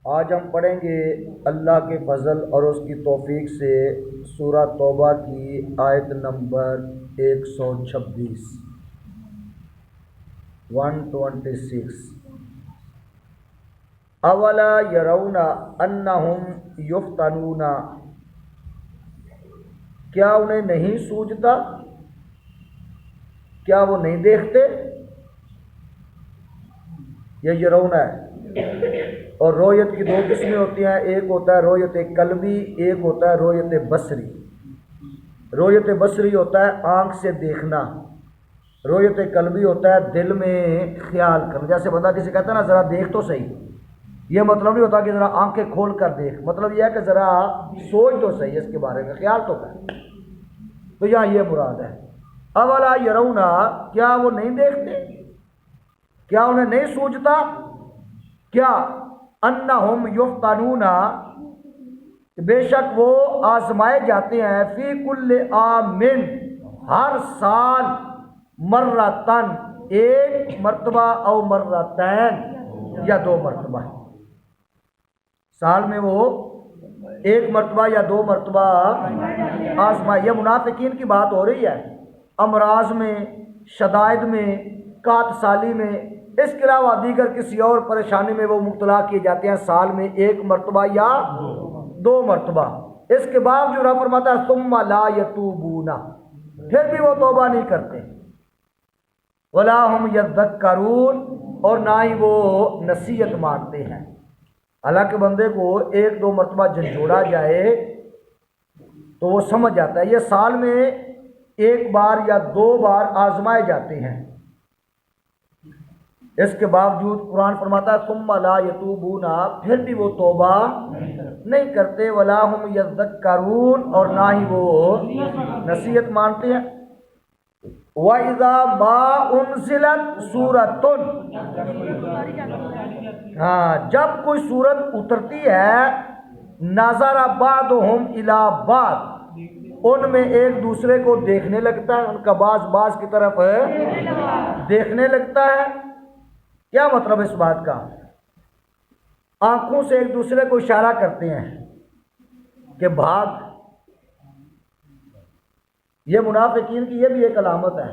آج ہم پڑھیں گے اللہ کے فضل اور اس کی توفیق سے سورہ توبہ کی آیت نمبر 126 126۔ اولا یرون انہم یفتنون، کیا انہیں نہیں سوجتا، کیا وہ نہیں دیکھتے؟ یہ یرون ہے، اور رویت کی دو قسمیں ہوتی ہیں، ایک ہوتا ہے رویت قلبی، ایک ہوتا ہے رویت بصری۔ رویت بصری ہوتا ہے آنکھ سے دیکھنا، رویت قلبی ہوتا ہے دل میں خیال کرنا۔ جیسے بندہ کسی کہتا ہے نا ذرا دیکھ تو صحیح، یہ مطلب نہیں ہوتا کہ ذرا آنکھیں کھول کر دیکھ، مطلب یہ ہے کہ ذرا سوچ تو صحیح اس کے بارے میں، خیال تو کر۔ تو یہاں یہ مراد ہے، اولا یرون، کیا وہ نہیں دیکھتے، کیا انہیں نہیں سوچتا، کیا انہم یفتنون، بے شک وہ آزمائے جاتے ہیں، فی کل عامن، ہر سال، مرتن، ایک مرتبہ، او مرتین، یا دو مرتبہ، سال میں وہ ایک مرتبہ یا دو مرتبہ آزمائے۔ یہ منافقین کی بات ہو رہی ہے، امراض میں، شدائد میں، قحط سالی میں، اس کے علاوہ دیگر کسی اور پریشانی میں وہ مبتلا کیے جاتے ہیں، سال میں ایک مرتبہ یا دو مرتبہ۔ اس کے باوجود رب فرماتا ہے ثم لا یتوبون، پھر بھی وہ توبہ نہیں کرتے، ولا ہم یذکرون، اور نہ ہی وہ نصیحت مانتے ہیں۔ حالانکہ بندے کو ایک دو مرتبہ جھنجھوڑا جائے تو وہ سمجھ جاتا ہے، یہ سال میں ایک بار یا دو بار آزمائے جاتے ہیں، اس کے باوجود قرآن فرماتا ہے ثم لا یتوبون، پھر بھی وہ توبہ نہیں کرتے، ولا ہم یذکرون، اور نہ ہی وہ نصیحت مانتے ہیں۔ وَإِذَا مَا أُنزِلَتْ سُورَةٌ، ہاں جب کوئی سورت اترتی ہے، نظر بعضهم إِلَى بعض، ان میں ایک دوسرے کو دیکھنے لگتا ہے، ان کا بعض کی طرف دیکھنے لگتا ہے۔ کیا مطلب اس بات کا؟ آنکھوں سے ایک دوسرے کو اشارہ کرتے ہیں کہ بھاگ۔ یہ منافقین کی یہ بھی ایک علامت ہے،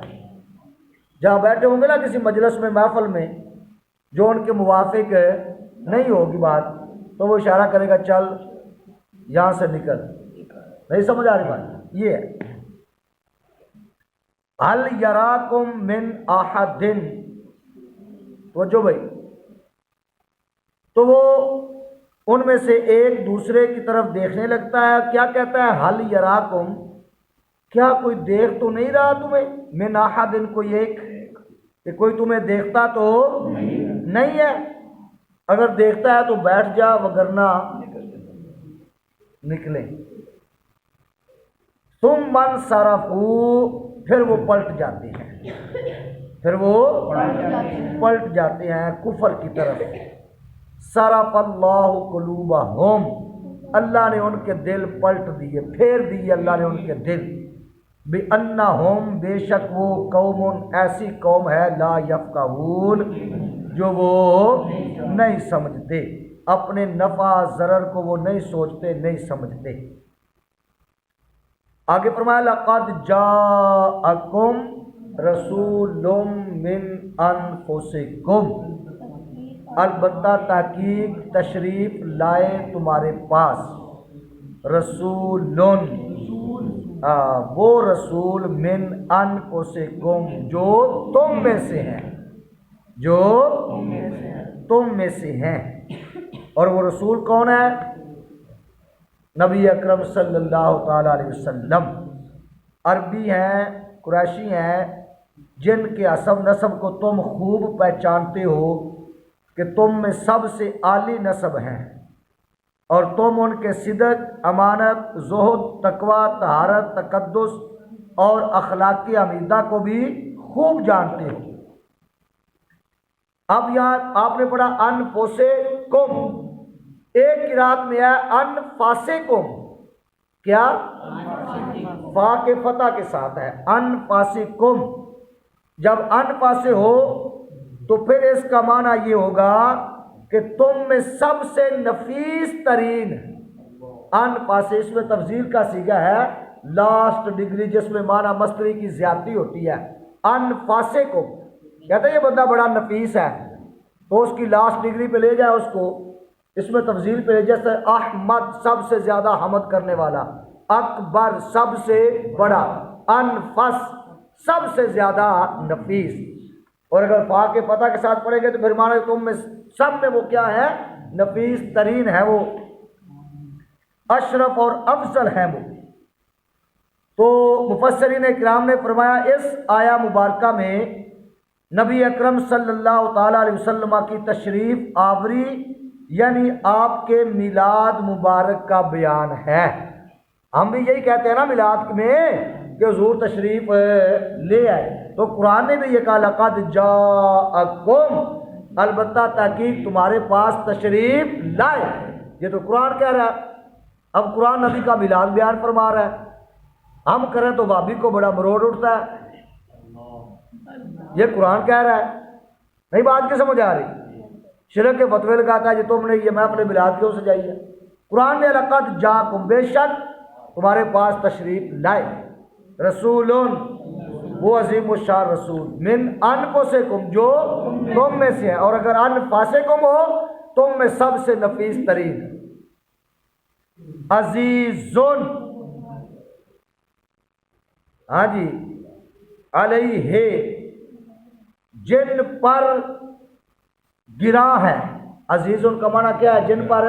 جہاں بیٹھے ہوں گے نا کسی مجلس میں، محفل میں، جو ان کے موافق نہیں ہوگی بات، تو وہ اشارہ کرے گا چل یہاں سے نکل۔ نہیں سمجھ آ رہی بات؟ یہ ہے هل یراکم من احد، توجہ بھائی، تو وہ ان میں سے ایک دوسرے کی طرف دیکھنے لگتا ہے، کیا کہتا ہے حل یراکم، کیا کوئی دیکھ تو نہیں رہا تمہیں، من احد، کوئی ایک، کہ کوئی تمہیں دیکھتا تو نہیں ہے، اگر دیکھتا ہے تو بیٹھ جا، وگرنہ نکلے۔ ثم انصرفوا، پھر وہ پلٹ جاتے ہیں، پھر وہ پلٹ جاتے ہیں کفر کی طرف۔ صرف اللہ قلوبہم، اللہ نے ان کے دل پلٹ دیے، پھیر دیے اللہ نے ان کے دل، بِأَنَّهُمْ، بے شک وہ، قوم، ایسی قوم ہے، لا یفقہون، جو وہ نہیں سمجھتے، اپنے نفع ضرر کو وہ نہیں سوچتے، نہیں سمجھتے۔ آگے فرمایا لَقَدْ جَاءَكُمْ رَسُولٌ مِّنْ أَنفُسِكُمْ، البتہ تحقیق تشریف لائے تمہارے پاس، رسولٌ، وہ رسول، من انفسکم، جو تم میں سے ہیں، جو تم میں سے ہیں۔ اور وہ رسول کون ہے؟ نبی اکرم صلی اللہ تعالی علیہ وسلم۔ عربی ہیں، قریشی ہیں، جن کے حسب نسب کو تم خوب پہچانتے ہو کہ تم میں سب سے عالی نسب ہیں، اور تم ان کے صدق، امانت، زہد، تقوی، طہارت، تقدس اور اخلاقی عمیدہ کو بھی خوب جانتے ہو۔ اب یہاں آپ نے پڑھا انفسکم، ایک قرات میں ہے انفاسکم، کیا؟ فا کے فتح کے ساتھ ہے، انفاسکم۔ جب انفاسے ہو تو پھر اس کا معنی یہ ہوگا کہ تم میں سب سے نفیس ترین، ان پاسے اس میں تفضیل کا صیغہ ہے، لاسٹ ڈگری، جس میں معنی مصدری کی زیادتی ہوتی ہے۔ ان فاسے کو کہتے ہیں یہ بندہ بڑا نفیس ہے، تو اس کی لاسٹ ڈگری پہ لے جائے اس کو، اس میں تفضیل پہ لے جائے، جیسے احمد سب سے زیادہ حمد کرنے والا، اکبر سب سے بڑا، انفس سب سے زیادہ نفیس۔ اور اگر فا کے فتح کے ساتھ پڑھیں گے تو پھر مانا تم میں سب میں وہ کیا ہے؟ نفیس ترین ہے، وہ اشرف اور افضل ہے وہ۔ تو مفسرین کرام نے فرمایا اس آیا مبارکہ میں نبی اکرم صلی اللہ تعالی علیہ وسلم کی تشریف آوری یعنی آپ کے میلاد مبارک کا بیان ہے۔ ہم بھی یہی کہتے ہیں نا میلاد میں کہ حضور تشریف لے آئے، تو قرآن نے بھی یہ کہا لقد جاءکم، البتہ تحقیق تمہارے پاس تشریف لائے، یہ تو قرآن کہہ رہا ہے۔ اب قرآن نبی کا میلاد بیان فرما رہا ہے، ہم کریں تو بابی کو بڑا مروڑ اٹھتا ہے، یہ قرآن کہہ رہا ہے، نہیں بات کی سمجھ آ رہی؟ شرک کے فتوے لگاتا ہے جی تم نے یہ میں اپنے میلاد کیوں سجائی ہے؟ قرآن نے لقد جاءکم، بے شک تمہارے پاس تشریف لائے، رسول وہ عظیم الشان رسول، من انفسکم جو تم میں سے ہے، اور اگر انفاسکم ہو تم میں سب سے نفیس ترین، عزیزن ہاں جی علیہ جن پر گراں ہے، عزیزن کا معنی کیا ہے؟ جن پر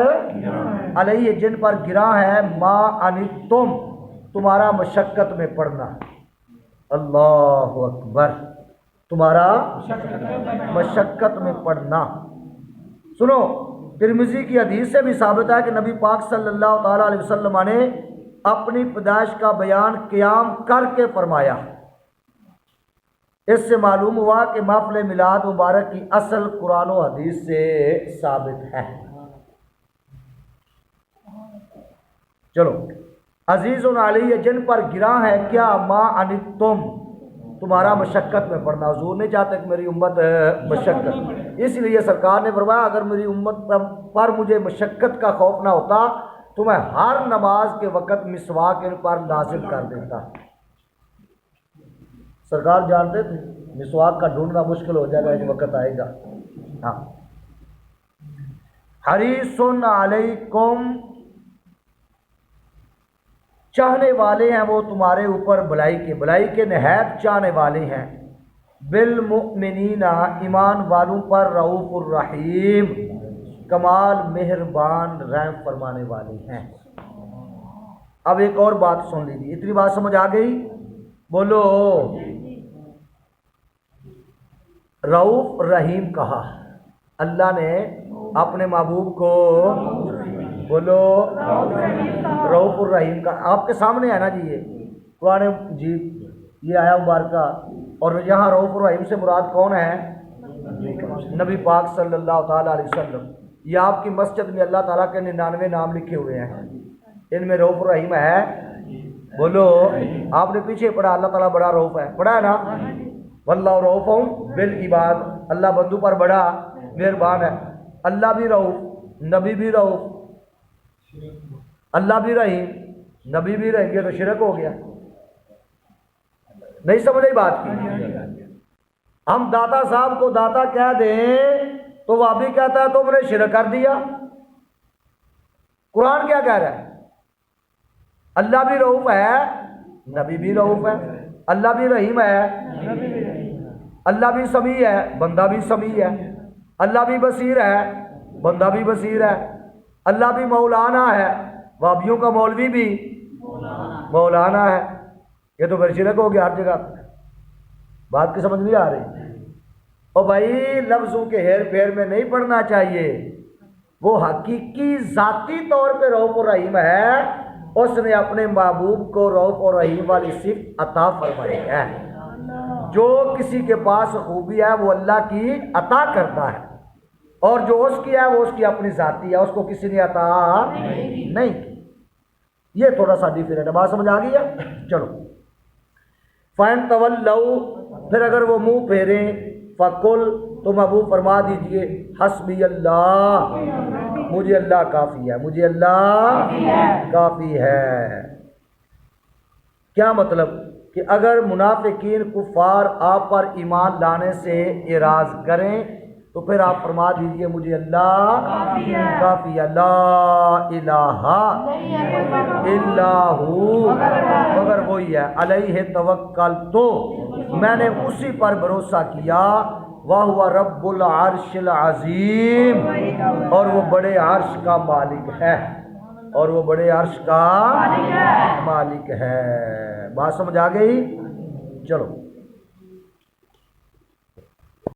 علیہ جن پر گراں ہے، ما انتم تمہارا مشقت میں پڑنا، اللہ اکبر، تمہارا مشقت میں پڑنا۔ سنو ترمذی کی حدیث سے بھی ثابت ہے کہ نبی پاک صلی اللہ تعالی علیہ وسلم نے اپنی پیدائش کا بیان قیام کر کے فرمایا۔ اس سے معلوم ہوا کہ محفل میلاد مبارک کی اصل قرآن و حدیث سے ثابت ہے۔ چلو، عزیز علیہ جن پر گراں ہے کیا؟ ما انتم تمہارا مشقت میں پڑنا۔ حضور نہیں چاہتے کہ میری امت مشقت، اس لیے سرکار نے فرمایا اگر میری امت پر مجھے مشقت کا خوف نہ ہوتا تو میں ہر نماز کے وقت مسواک ان پر لازم کر دیتا۔ سرکار جانتے تھے مسواک کا ڈھونڈنا مشکل ہو جائے گا، ایک وقت آئے گا۔ ہاں، حریص علیکم چاہنے والے ہیں وہ تمہارے اوپر بھلائی کے نہایت چاہنے والے ہیں، بالمؤمنین ایمان والوں پر رؤوف الرحیم کمال مہربان رحم فرمانے والے ہیں۔ اب ایک اور بات سن لیجیے، اتنی بات سمجھ آ گئی؟ بولو، رؤوف رحیم کہا اللہ نے اپنے محبوب کو، بولو رؤوف الرحیم کا، آپ کے سامنے ہے نا جی یہ قرآن جی یہ آیا مبارکہ، اور یہاں رؤوف الرحیم سے مراد کون ہے؟ نبی پاک صلی اللہ تعالیٰ علیہ وسلم۔ یہ آپ کی مسجد میں اللہ تعالیٰ کے 99 نام لکھے ہوئے ہیں، ان میں رؤوف الرحیم ہے۔ بولو، آپ نے پیچھے پڑھا اللہ تعالیٰ بڑا رؤوف ہے، پڑھا ہے نا؟ واللہ رؤوف بالعباد، اللہ بندوں پر بڑا مہربان ہے۔ اللہ بھی رؤوف، نبی بھی رؤوف، اللہ بھی رحیم، نبی بھی رحیم، یہ تو شرک ہو گیا۔ نہیں سمجھ آئی بات کی؟ ہم داتا صاحب کو داتا کہہ دیں تو وہ بھی کہتا ہے تم نے شرک کر دیا۔ قرآن کیا کہہ رہا ہے؟ اللہ بھی رؤوف ہے، نبی بھی رؤوف ہے، اللہ بھی رحیم ہے، اللہ بھی سمیع ہے، بندہ بھی سمیع ہے، اللہ بھی بصیر ہے، بندہ بھی بصیر ہے، اللہ بھی مولانا ہے، وابیوں کا مولوی بھی مولانا ہے۔ یہ تو پھر شرک ہو گیا ہر جگہ۔ بات کی سمجھ نہیں آ رہی؟ اور بھائی لفظوں کے ہیر پھیر میں نہیں پڑھنا چاہیے، وہ حقیقی ذاتی طور پہ رؤوف الرحیم ہے، اس نے اپنے محبوب کو رؤوف الرحیم والی صفت عطا فرمائی ہے۔ جو کسی کے پاس خوبی ہے وہ اللہ کی عطا کرتا ہے، اور جو اس کی ہے وہ اس کی اپنی ذاتی ہے، اس کو کسی نے عطا نہیں کی۔ یہ تھوڑا سا ڈیفرنٹ ہے، بات سمجھ آ گئی ہے؟ چلو، فَإِن تَوَلَّوْا پھر اگر وہ منہ پھیریں، فقل تم ابو فرما دیجئے حسبی اللہ، مجھے اللہ کافی ہے، مجھے اللہ کافی ہے۔ کیا مطلب کہ اگر منافقین کفار آپ پر ایمان لانے سے اعراض کریں تو پھر آپ فرما دیجئے مجھے اللہ کافی ہے، لا الہ الا ہو، مگر وہی ہے، علیہ توکلت، تو میں نے اسی پر بھروسہ کیا، وَهُوَ رب العرش العظیم، اور وہ بڑے عرش کا مالک ہے، اور وہ بڑے عرش کا مالک ہے۔ بات سمجھ آ گئی؟ چلو